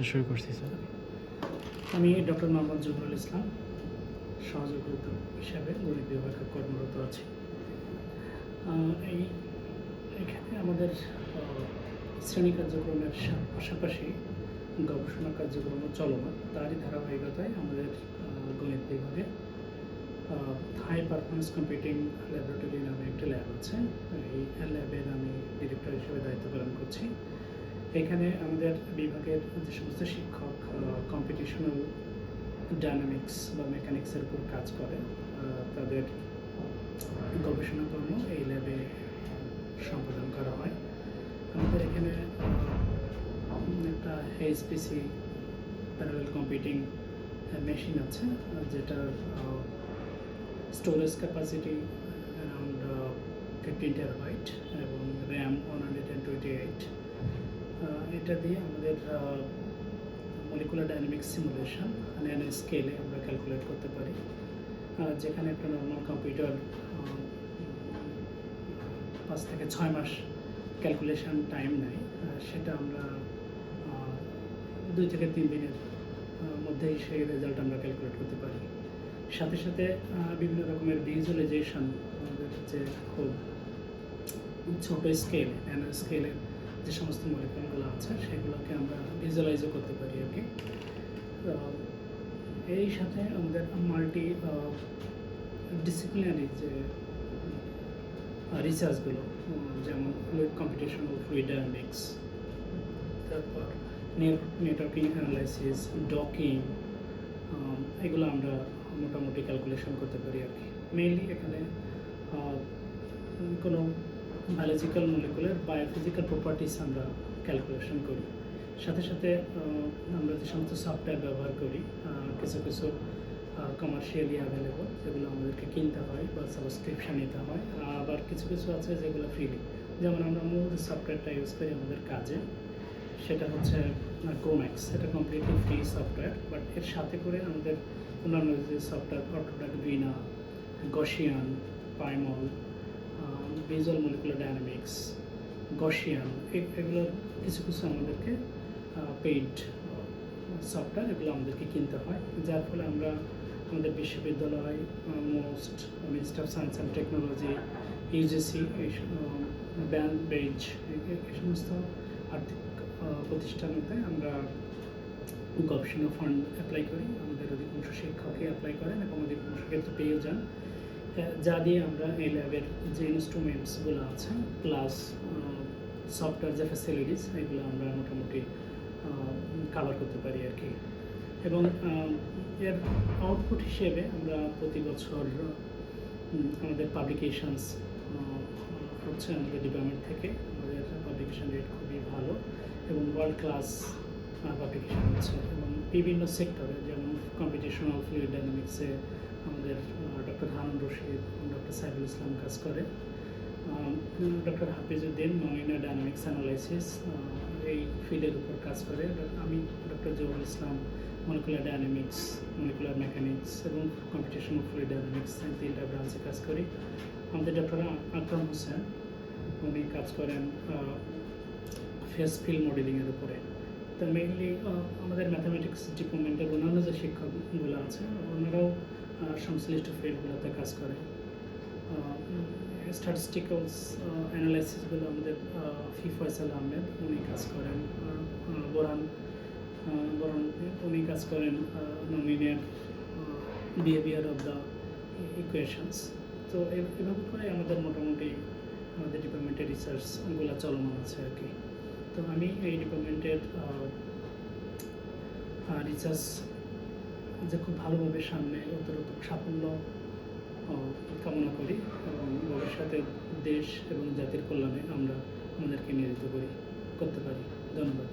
শুরু করছি স্যার। আমি ডক্টর মোহাম্মদ জহুরুল ইসলাম, সহযোগী অধ্যাপক হিসাবে গণিত বিভাগে কর্মরত আছি। এখানে আমাদের শ্রেণী কার্যক্রমের পাশাপাশি গবেষণা কার্যক্রম চলমান। তারই ধারাবাহিকতায় আমাদের গণিত বিভাগে হাই পারফরমেন্স কম্পিউটিং ল্যাবরেটরি নামে একটি ল্যাব আছে। এই ল্যাবের আমি ডিরেক্টর হিসেবে দায়িত্ব পালন করছি। এখানে আমাদের বিভাগের যে সমস্ত শিক্ষক কম্পিটিশনাল ডায়নামিক্স বা মেকানিক্সের উপর কাজ করে, তাদের গবেষণাকর্ম এই ল্যাবে সম্পাদন করা হয়। আমাদের এখানে একটা এইচপিসি প্যারালাল কম্পিউটিং মেশিন আছে, যেটার স্টোরেজ ক্যাপাসিটি অ্যারাউন্ড 15 টেরাবাইট এবং র্যাম 128। এটা দিয়ে আমাদের মলিকুলার ডাইনামিক্স সিমুলেশন ন্যানো স্কেলে আমরা ক্যালকুলেট করতে পারি। যেখানে একটা নর্মাল কম্পিউটার 5 থেকে 6 মাস ক্যালকুলেশন টাইম নেয়, সেটা আমরা 2 থেকে 3 দিনের মধ্যেই সেই রেজাল্ট আমরা ক্যালকুলেট করতে পারি। সাথে সাথে বিভিন্ন রকমের ভিজুয়ালাইজেশন, আমাদের যে খুব ছোটো স্কেল ন্যানো স্কেলের যে সমস্ত মলিকুলগুলো আছে সেগুলোকে আমরা ভিজুয়ালাইজও করতে পারি আর কি। এই সাথে আমাদের মাল্টি ডিসিপ্লিনারি যে রিসার্চগুলো, যেমন ফ্লুইড কম্পিটিশনাল ফ্লুইড ডায়নামিক্স, তারপর নেটওয়ার্কিং অ্যানালাইসিস, ডকিং, এগুলো আমরা মোটামুটি ক্যালকুলেশন করতে পারি আর কি। মেইনলি এখানে কোনো বায়োলজিক্যাল মলিকুলের বায়োফিজিক্যাল প্রপার্টিস আমরা ক্যালকুলেশন করি। সাথে সাথে আমরা যে সমস্ত সফটওয়্যার ব্যবহার করি, কিছু কিছু কমার্শিয়ালি অ্যাভেলেবল, যেগুলো আমাদেরকে কিনতে হয় বা সাবস্ক্রিপশান নিতে হয়। আবার কিছু কিছু আছে যেগুলো ফ্রিলি। যেমন আমরা মূল যে সফটওয়্যারটা ইউজ করি আমাদের কাজে, সেটা হচ্ছে ক্রোম্যাক্স। এটা কমপ্লিটলি ফ্রি সফটওয়্যার, বাট এর সাথে করে আমাদের অন্যান্য যে সফটওয়্যার অটোডেস্ক, ভিনা, Gaussian, PyMOL, visual molecular dynamics, Gaussian, এগুলোর কিছু কিছু আমাদেরকে পেইড সফটওয়্যার, এগুলো আমাদেরকে কিনতে হয়। যার ফলে আমরা আমাদের বিশ্ববিদ্যালয়, most minister of science and technology, UGC, bench, এই সমস্ত আর্থিক প্রতিষ্ঠানতে আমরা গবেষণা ফান্ড অ্যাপ্লাই করি। আমাদের অধিকাংশ শিক্ষকই অ্যাপ্লাই করেন এবং অধিকাংশ ক্ষেত্রে পেয়েও যান, যা দিয়ে আমরা এই ল্যাবের যে ইনস্ট্রুমেন্টসগুলো আছে প্লাস সফটওয়্যার যে ফ্যাসিলিটিস, এগুলো আমরা মোটামুটি কাভার করতে পারি আর কি। এবং এর আউটপুট হিসেবে আমরা প্রতি বছর আমাদের পাবলিকেশানস হচ্ছে আমাদের ডিপার্টমেন্ট থেকে। আমাদের পাবলিকেশান রেট খুবই ভালো এবং ওয়ার্ল্ড ক্লাস পাবলিকেশান হচ্ছে। এবং বিভিন্ন সেক্টরে, যেমন কম্পিটিশনাল ফ্লুইড ডায়নামিক্সে আমাদের ডক্টর হারুন রশিদ, ডক্টর সাইফুল ইসলাম কাজ করে। ডক্টর হাফিজউদ্দিন মমিনা ডায়নামিক্স অ্যানালাইসিস, এই ফিল্ডের উপর কাজ করে। আমি doctor Zahurul Islam molecular dynamics, molecular mechanics এবং কম্পিটিশনাল ফ্লুইড ডায়নামিক্স, 3টা ব্রাঞ্চে কাজ করি। আমাদের ডক্টর আকরাম হোসেন, উনি কাজ করেন ফেস ফিল্ড মডেলিংয়ের উপরে। তো মেইনলি আমাদের ম্যাথামেটিক্স ডিপার্টমেন্টের অন্যান্য যে শিক্ষকগুলো আছে, ওনারাও সংশ্লিষ্ট ফিল্ডগুলোতে কাজ করে। স্ট্যাটিস্টিক্যালস অ্যানালাইসিসগুলো আমাদের ফয়সাল আহমেদ, উনি কাজ করেন। বোরান উনি কাজ করেন নমিনের বিহেভিয়ার অফ দ্য ইকুয়েশনস। তো এভাবে করে আমাদের মোটামুটি আমাদের ডিপার্টমেন্টের রিসার্চগুলো চলমান আছে আর কি। তো আমি এই ডিপার্টমেন্টের রিসার্চ যে খুব ভালোভাবে সামনে অন্তত সাফল্য কামনা করি এবং ভবিষ্যতে দেশ এবং জাতির কল্যাণে আমরা আমাদেরকে নিয়োজিত করতে পারি। ধন্যবাদ।